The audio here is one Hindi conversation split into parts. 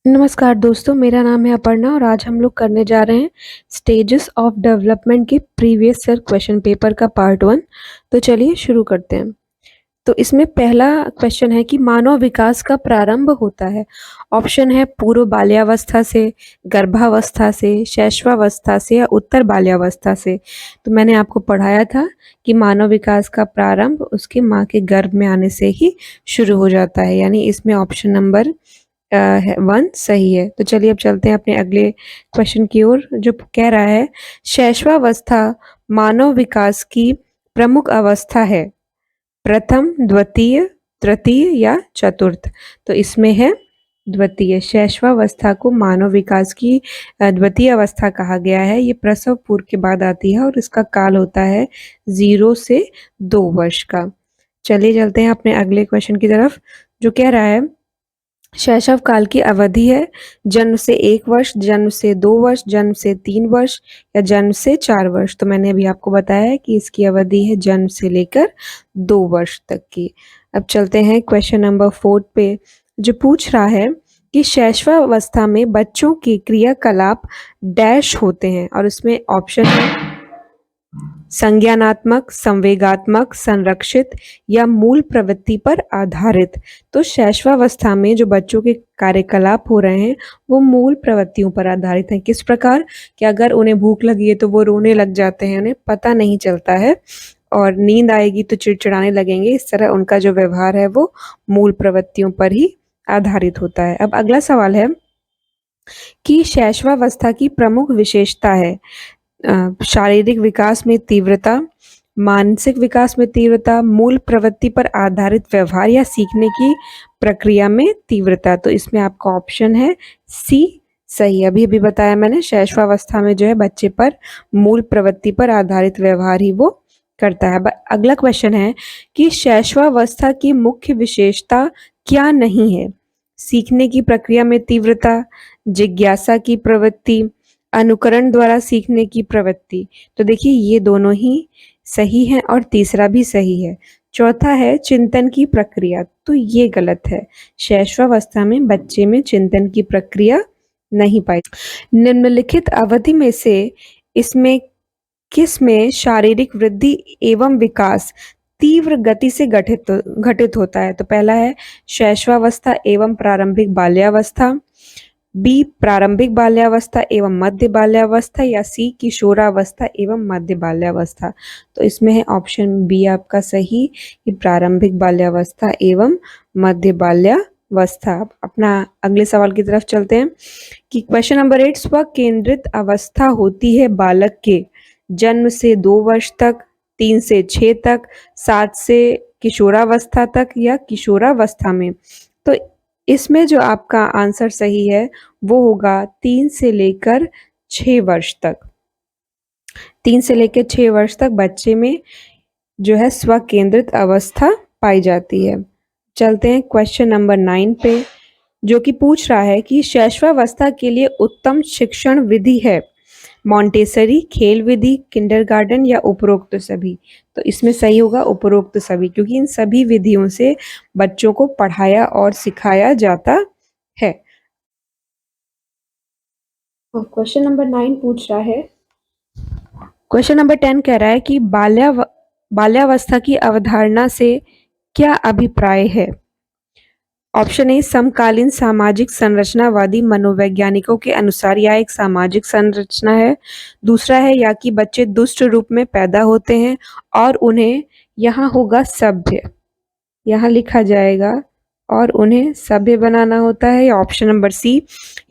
नमस्कार दोस्तों, मेरा नाम है अपर्णा और आज हम लोग करने जा रहे हैं स्टेजेस ऑफ डेवलपमेंट के प्रीवियस ईयर क्वेश्चन पेपर का पार्ट 1। तो चलिए शुरू करते हैं। तो इसमें पहला क्वेश्चन है कि मानव विकास का प्रारंभ होता है। ऑप्शन है पूर्व बाल्यावस्था से, गर्भावस्था से, शैशवावस्था से या उत्तर बाल्यावस्था से। तो मैंने आपको पढ़ाया था कि मानव विकास का प्रारंभ उसके माँ के गर्भ में आने से ही शुरू हो जाता है, यानी इसमें ऑप्शन नंबर 1 सही है। तो चलिए अब चलते हैं अपने अगले क्वेश्चन की ओर, जो कह रहा है शैशवावस्था मानव विकास की प्रमुख अवस्था है। प्रथम, द्वितीय, तृतीय या चतुर्थ। तो इसमें है द्वितीय। शैशवावस्था को मानव विकास की द्वितीय अवस्था कहा गया है। ये प्रसव पूर्व के बाद आती है और इसका काल होता है 0 से 2 वर्ष का। चलिए चलते हैं अपने अगले क्वेश्चन की तरफ, जो कह रहा है शैशव काल की अवधि है जन्म से 1 वर्ष, जन्म से 2 वर्ष, जन्म से 3 वर्ष या जन्म से 4 वर्ष। तो मैंने अभी आपको बताया है कि इसकी अवधि है जन्म से लेकर 2 वर्ष तक की। अब चलते हैं क्वेश्चन नंबर 4 पे, जो पूछ रहा है कि शैशवावस्था में बच्चों के क्रियाकलाप डैश होते हैं और इसमें ऑप्शन है संज्ञानात्मक, संवेगात्मक, संरक्षित या मूल प्रवृत्ति पर आधारित। तो शैशवावस्था में जो बच्चों के कार्यकलाप हो रहे हैं वो मूल प्रवृत्तियों पर आधारित हैं। किस प्रकार कि अगर उन्हें भूख लगी है तो वो रोने लग जाते हैं, उन्हें पता नहीं चलता है, और नींद आएगी तो चिड़चिड़ाने लगेंगे। इस तरह उनका जो व्यवहार है वो मूल प्रवृत्तियों पर ही आधारित होता है। अब अगला सवाल है कि शैशवावस्था की प्रमुख विशेषता है शारीरिक विकास में तीव्रता, मानसिक विकास में तीव्रता, मूल प्रवृत्ति पर आधारित व्यवहार या सीखने की प्रक्रिया में तीव्रता। तो इसमें आपका ऑप्शन है सी सही। अभी अभी बताया मैंने, शैशवावस्था में जो है बच्चे पर मूल प्रवृत्ति पर आधारित व्यवहार ही वो करता है। अगला क्वेश्चन है कि शैशवावस्था की मुख्य विशेषता क्या नहीं है। सीखने की प्रक्रिया में तीव्रता, जिज्ञासा की प्रवृत्ति, अनुकरण द्वारा सीखने की प्रवृत्ति। तो देखिए ये दोनों ही सही हैं और तीसरा भी सही है। चौथा है चिंतन की प्रक्रिया, तो ये गलत है। शैशवावस्था में बच्चे में चिंतन की प्रक्रिया नहीं पाई। निम्नलिखित अवधि में से इसमें किस में शारीरिक वृद्धि एवं विकास तीव्र गति से घटित होता है। तो पहला है शैशवावस्था एवं प्रारंभिक बाल्यावस्था, बी प्रारंभिक बाल्यावस्था एवं मध्य बाल्यावस्था या सी किशोरावस्था एवं मध्य बाल्यावस्था। तो इसमें है ऑप्शन बी आपका सही कि प्रारंभिक बाल्यावस्था एवं मध्य बाल्यावस्था। अपना अगले सवाल की तरफ चलते हैं कि क्वेश्चन नंबर 8 स्व केंद्रित अवस्था होती है बालक के जन्म से 2 वर्ष तक, 3 से 6 तक, 7 से किशोरावस्था तक या किशोरावस्था में। तो इसमें जो आपका आंसर सही है वो होगा 3 से लेकर 6 वर्ष तक। 3 से लेकर 6 वर्ष तक बच्चे में जो है स्वकेंद्रित अवस्था पाई जाती है। चलते हैं क्वेश्चन नंबर 9 पे, जो कि पूछ रहा है कि शैशवावस्था के लिए उत्तम शिक्षण विधि है मॉन्टेसरी, खेल विधि, किंडरगार्टन या उपरोक्त सभी। तो इसमें सही होगा उपरोक्त सभी, क्योंकि इन सभी विधियों से बच्चों को पढ़ाया और सिखाया जाता है। क्वेश्चन नंबर 9 पूछ रहा है, क्वेश्चन नंबर 10 कह रहा है कि बाल्यावस्था की अवधारणा से क्या अभिप्राय है। ऑप्शन ए समकालीन सामाजिक संरचनावादी मनोवैज्ञानिकों के अनुसार यह एक सामाजिक संरचना है। दूसरा है या कि बच्चे दुष्ट रूप में पैदा होते हैं और उन्हें यहाँ होगा सभ्य, यहाँ लिखा जाएगा और उन्हें सभ्य बनाना होता है। या ऑप्शन नंबर सी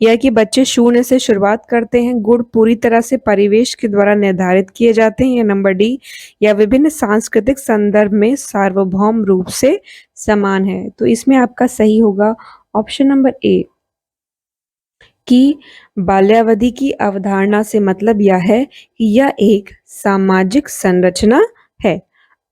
यह कि बच्चे शून्य से शुरुआत करते हैं, गुण पूरी तरह से परिवेश के द्वारा निर्धारित किए जाते हैं। या नंबर डी या विभिन्न सांस्कृतिक संदर्भ में सार्वभौम रूप से समान है। तो इसमें आपका सही होगा ऑप्शन नंबर ए कि बाल्यावधि की अवधारणा से मतलब यह है कि यह एक सामाजिक संरचना है।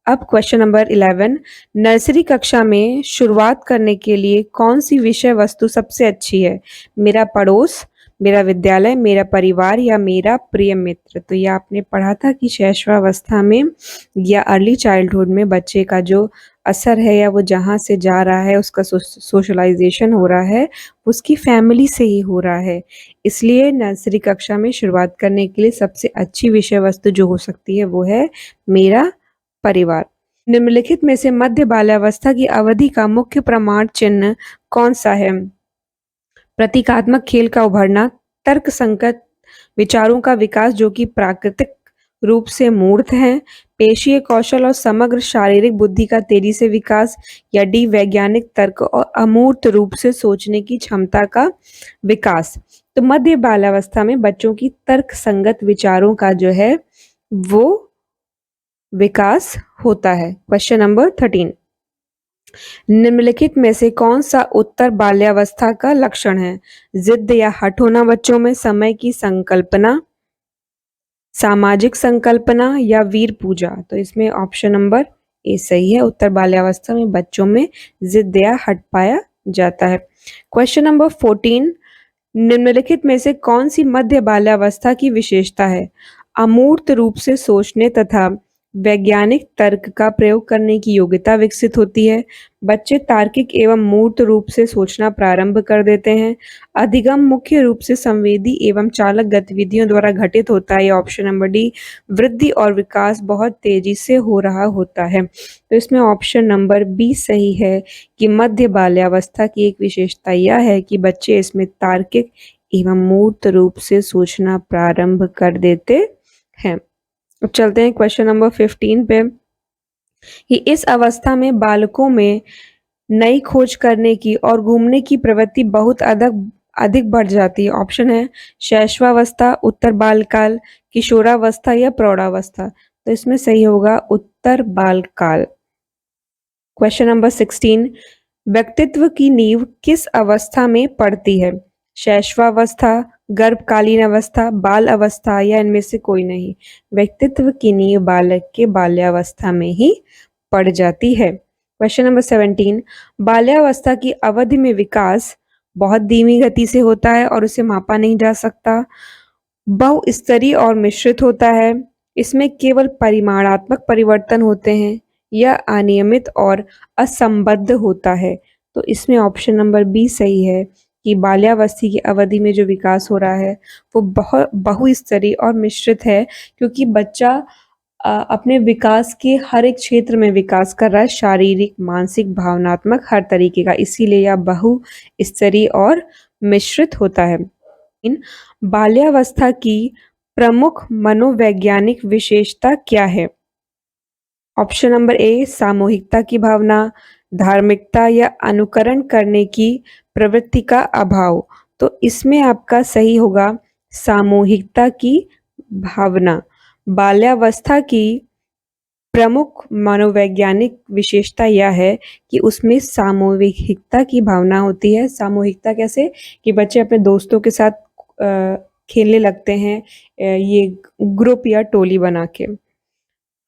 अब क्वेश्चन नंबर 11, नर्सरी कक्षा में शुरुआत करने के लिए कौन सी विषय वस्तु सबसे अच्छी है। मेरा पड़ोस, मेरा विद्यालय, मेरा परिवार या मेरा प्रिय मित्र। तो यह आपने पढ़ा था कि शैशवावस्था में या अर्ली चाइल्डहुड में बच्चे का जो असर है या वो जहाँ से जा रहा है उसका सोशलाइज़ेशन हो रहा है, उसकी फैमिली से ही हो रहा है। इसलिए नर्सरी कक्षा में शुरुआत करने के लिए सबसे अच्छी विषय वस्तु जो हो सकती है वो है मेरा परिवार। निम्नलिखित में से मध्य बाल्यावस्था की अवधि का मुख्य प्रमाण चिन्ह कौन-सा है? प्रतीकात्मक खेल का उभरना, तर्कसंगत विचारों का विकास जो कि प्राकृतिक रूप से मूर्त हैं, पेशीय कौशल और समग्र शारीरिक बुद्धि का तेजी से विकास या डी वैज्ञानिक तर्क और अमूर्त रूप से सोचने की क्षमता का विकास। तो मध्य बाल्यावस्था में बच्चों की तर्कसंगत विचारों का जो है वो विकास होता है। क्वेश्चन नंबर 13 निम्नलिखित में से कौन-सा उत्तर बाल्यावस्था का लक्षण है? ज़िद या हठ होना बच्चों में, समय की संकल्पना, सामाजिक संकल्पना या वीर पूजा? तो इसमें ऑप्शन नंबर ए सही है। उत्तर बाल्यावस्था में बच्चों में ज़िद या हठ पाया जाता है। क्वेश्चन नंबर 14 निम्नलिखित में से कौन-सी मध्य बाल्यावस्था की विशेषता है? अमूर्त रूप से सोचने तथा वैज्ञानिक तर्क का प्रयोग करने की योग्यता विकसित होती है। बच्चे तार्किक एवं मूर्त रूप से सोचना प्रारंभ कर देते हैं। अधिगम मुख्य रूप से संवेदी एवं चालक गतिविधियों द्वारा घटित होता है। या ऑप्शन नंबर डी वृद्धि और विकास बहुत तेजी से हो रहा होता है। तो इसमें ऑप्शन नंबर बी सही है कि मध्य बाल्यावस्था की एक विशेषता यह है कि बच्चे इसमें तार्किक एवं मूर्त रूप से सोचना प्रारंभ कर देते हैं। अब चलते हैं क्वेश्चन नंबर 15 पे कि इस अवस्था में बालकों में नई खोज करने की और घूमने की प्रवृत्ति बहुत अधिक बढ़ जाती है। ऑप्शन है शैशवावस्था, उत्तर बालकाल, किशोरावस्था या प्रौढ़ावस्था। तो इसमें सही होगा उत्तर बालकाल। क्वेश्चन नंबर 16 व्यक्तित्व की नींव किस अवस्था में पड़ती है? शैशवावस्था, गर्भकालीन अवस्था, बाल अवस्था या इनमें से कोई नहीं? व्यक्तित्व की नींव बालक के बाल्यावस्था में ही पड़ जाती है। क्वेश्चन नंबर 17 बाल्यावस्था की अवधि में विकास बहुत धीमी गति से होता है और उसे मापा नहीं जा सकता। बहुस्तरीय और मिश्रित होता है। इसमें केवल परिमाणात्मक परिवर्तन होते हैं। यह अनियमित और असंबद्ध होता है। तो इसमें ऑप्शन नंबर बी सही है कि बाल्यावस्था की अवधि में जो विकास हो रहा है वो बहुत बहुस्तरीय और मिश्रित है क्योंकि बच्चा अपने विकास के हर एक क्षेत्र में विकास कर रहा है, शारीरिक, मानसिक, भावनात्मक हर तरीके का, इसीलिए यह बहुस्तरीय और मिश्रित होता है। इन बाल्यावस्था की प्रमुख मनोवैज्ञानिक विशेषता क्या है? ऑप्शन नंबर ए सामूहिकता की भावना, धार्मिकता या अनुकरण करने की प्रवृत्ति का अभाव। तो इसमें आपका सही होगा सामूहिकता की भावना। बाल्यावस्था की प्रमुख मनोवैज्ञानिक विशेषता यह है कि उसमें सामूहिकता की भावना होती है। सामूहिकता कैसे? कि बच्चे अपने दोस्तों के साथ खेलने लगते हैं ये ग्रुप या टोली बना के।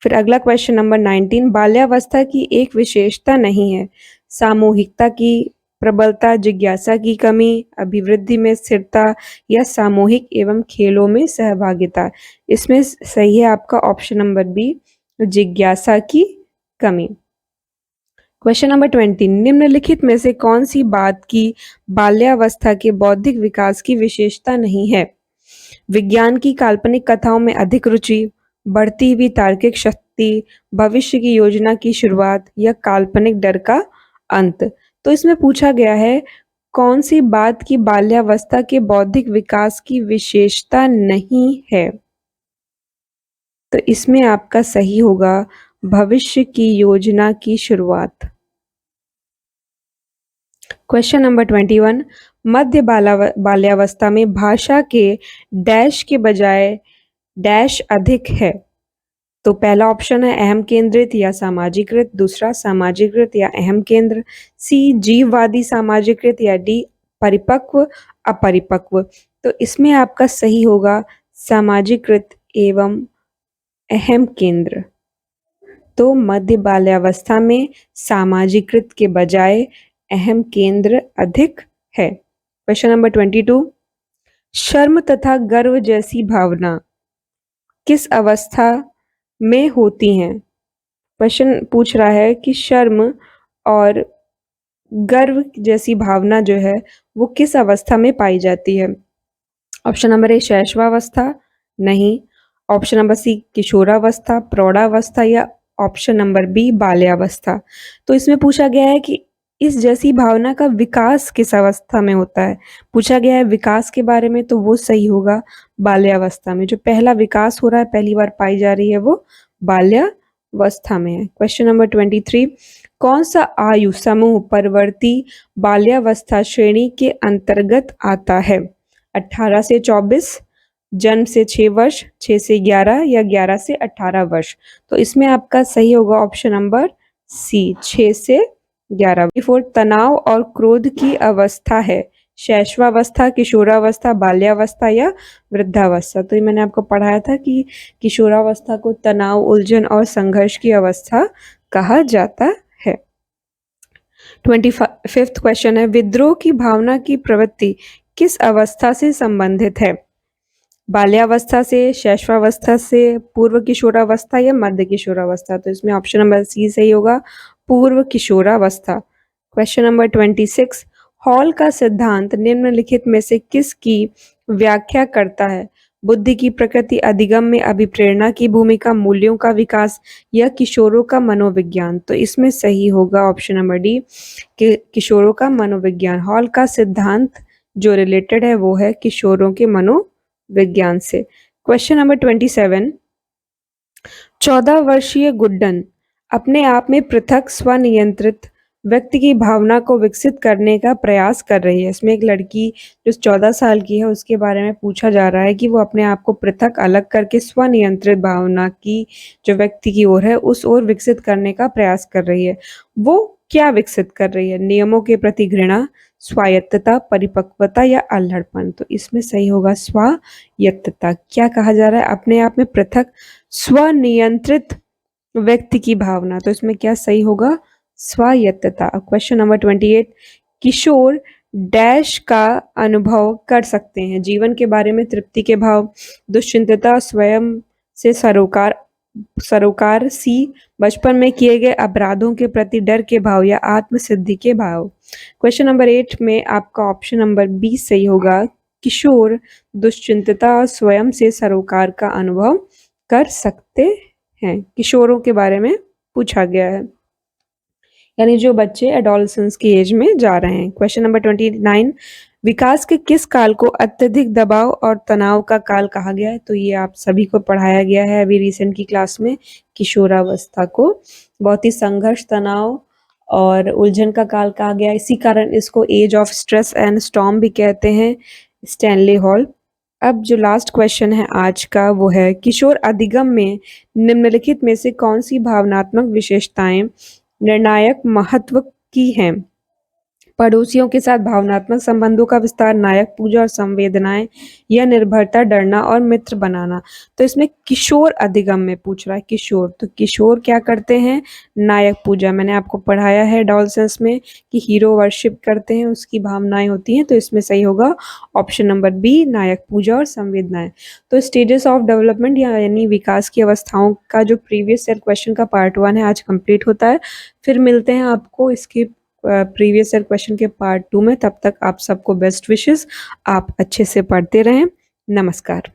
फिर अगला क्वेश्चन नंबर 19 बाल्यावस्था की एक विशेषता नहीं है। सामूहिकता की प्रबलता, जिज्ञासा की कमी, अभिवृद्धि में स्थिरता या सामूहिक एवं खेलों में सहभागिता। इसमें सही है आपका ऑप्शन नंबर बी जिज्ञासा की कमी। क्वेश्चन नंबर 20 निम्नलिखित में से कौन सी बात की बाल्यावस्था के बौद्धिक विकास की विशेषता नहीं है? विज्ञान की काल्पनिक कथाओं में अधिक रुचि, बढ़ती हुई तार्किक शक्ति, भविष्य की योजना की शुरुआत या काल्पनिक डर का अंत। तो इसमें पूछा गया है कौन सी बात की बाल्यावस्था के बौद्धिक विकास की विशेषता नहीं है? तो इसमें आपका सही होगा भविष्य की योजना की शुरुआत। क्वेश्चन नंबर 21 मध्य बाल्यावस्था में भाषा के डैश के बजाय डैश अधिक है। तो पहला ऑप्शन है अहम केंद्रित या सामाजिकृत, दूसरा सामाजिकृत या अहम केंद्र, सी जीववादी सामाजिकृत या डी परिपक्व अपरिपक्व। तो इसमें आपका सही होगा सामाजिकृत एवं अहम केंद्र। तो मध्य बाल्यावस्था में सामाजिकृत के बजाय अहम केंद्र अधिक है। क्वेश्चन नंबर 22 शर्म तथा गर्व जैसी भावना किस अवस्था में होती हैं? क्वेश्चन पूछ रहा है कि शर्म और गर्व जैसी भावना जो है वो किस अवस्था में पाई जाती है? ऑप्शन नंबर ए शैशवावस्था, नहीं। ऑप्शन नंबर सी किशोरावस्था, प्रौढ़ावस्था या ऑप्शन नंबर बी बाल्यावस्था। तो इसमें पूछा गया है कि इस जैसी भावना का विकास किस अवस्था में होता है? पूछा गया है विकास के बारे में, तो वो सही होगा बाल्यावस्था में। जो पहला विकास हो रहा है, पहली बार पाई जा रही है, वो बाल्यावस्था में है। क्वेश्चन नंबर 23, कौन सा आयु समूह परवर्ती बाल्यावस्था श्रेणी के अंतर्गत आता है? 18 से 24, जन्म से 6 वर्ष, 6 से 11 या 11 से 18 वर्ष। तो इसमें आपका सही होगा ऑप्शन नंबर सी, 6 से 11। 4 तनाव और क्रोध की अवस्था है, शैशवावस्था, किशोरावस्था, बाल्यावस्था या वृद्धावस्था। तो ये मैंने आपको पढ़ाया था कि किशोरावस्था को तनाव, उलझन और संघर्ष की अवस्था कहा जाता है। 25th क्वेश्चन है, विद्रोह की भावना की प्रवृत्ति किस अवस्था से संबंधित है? बाल्यावस्था से, शैशवावस्था से, पूर्व किशोरावस्था या मध्य किशोरावस्था। तो इसमें ऑप्शन नंबर सी सही होगा, पूर्व किशोरावस्था। क्वेश्चन नंबर 26, हॉल का सिद्धांत निम्नलिखित में से किसकी व्याख्या करता है? बुद्धि की प्रकृति, अधिगम में अभिप्रेरणा की भूमिका, मूल्यों का विकास या किशोरों का मनोविज्ञान। तो इसमें सही होगा ऑप्शन नंबर डी, किशोरों का मनोविज्ञान। हॉल का सिद्धांत जो रिलेटेड है वो है किशोरों के मनोविज्ञान से। क्वेश्चन नंबर 27, 14 वर्षीय गुड्डन अपने आप में पृथक स्वनियंत्रित व्यक्ति की भावना को विकसित करने का प्रयास कर रही है। इसमें एक लड़की जो 14 साल की है उसके बारे में पूछा जा रहा है कि वो अपने आप को पृथक अलग करके स्वनियंत्रित भावना की जो व्यक्ति की ओर है उस ओर विकसित करने का प्रयास कर रही है। वो क्या विकसित कर रही है? नियमों के प्रति घृणा, स्वायत्तता, परिपक्वता या अल्हड़पन। तो इसमें सही होगा स्वायत्तता। क्या कहा जा रहा है? अपने आप में पृथक स्वनियंत्रित व्यक्ति की भावना। तो इसमें क्या सही होगा? स्वायत्तता। क्वेश्चन नंबर 28, किशोर डैश का अनुभव कर सकते हैं? जीवन के बारे में तृप्ति के भाव, दुश्चिंतता, स्वयं से सरोकार, सी बचपन में किए गए अपराधों के प्रति डर के भाव या आत्मसिद्धि के भाव। क्वेश्चन नंबर 8 में आपका ऑप्शन नंबर बी सही होगा, किशोर दुश्चिंतता और स्वयं से सरोकार का अनुभव कर सकते हैं। किशोरों के बारे में पूछा गया है, यानी जो बच्चे एडोलसेंस की एज में जा रहे हैं। क्वेश्चन नंबर 29, विकास के किस काल को अत्यधिक दबाव और तनाव का काल कहा गया है? तो ये आप सभी को पढ़ाया गया है अभी रिसेंट की क्लास में। किशोरावस्था को बहुत ही संघर्ष, तनाव और उलझन का काल कहा गया, इसी कारण इसको age of stress and storm भी कहते हैं, स्टैनली हॉल। अब जो लास्ट क्वेश्चन है आज का वो है, किशोर अधिगम में निम्नलिखित में से कौन सी भावनात्मक विशेषताएं निर्णायक महत्व की हैं? पड़ोसियों के साथ भावनात्मक संबंधों का विस्तार, नायक पूजा और संवेदनाएं या निर्भरता, डरना और मित्र बनाना। तो इसमें किशोर अधिगम में पूछ रहा है किशोर, तो किशोर क्या करते हैं? नायक पूजा। मैंने आपको पढ़ाया है डॉलसेंस में कि हीरो वर्शिप करते हैं, उसकी भावनाएं होती हैं। तो इसमें सही होगा ऑप्शन नंबर बी, नायक पूजा और संवेदनाएं। तो स्टेजेस ऑफ डेवलपमेंट यानी विकास की अवस्थाओं का जो प्रीवियस ईयर क्वेश्चन का पार्ट 1 है आज कंप्लीट होता है। फिर मिलते हैं आपको इसके प्रीवियस ईयर क्वेश्चन के पार्ट 2 में। तब तक आप सबको बेस्ट विशेस, आप अच्छे से पढ़ते रहें। नमस्कार।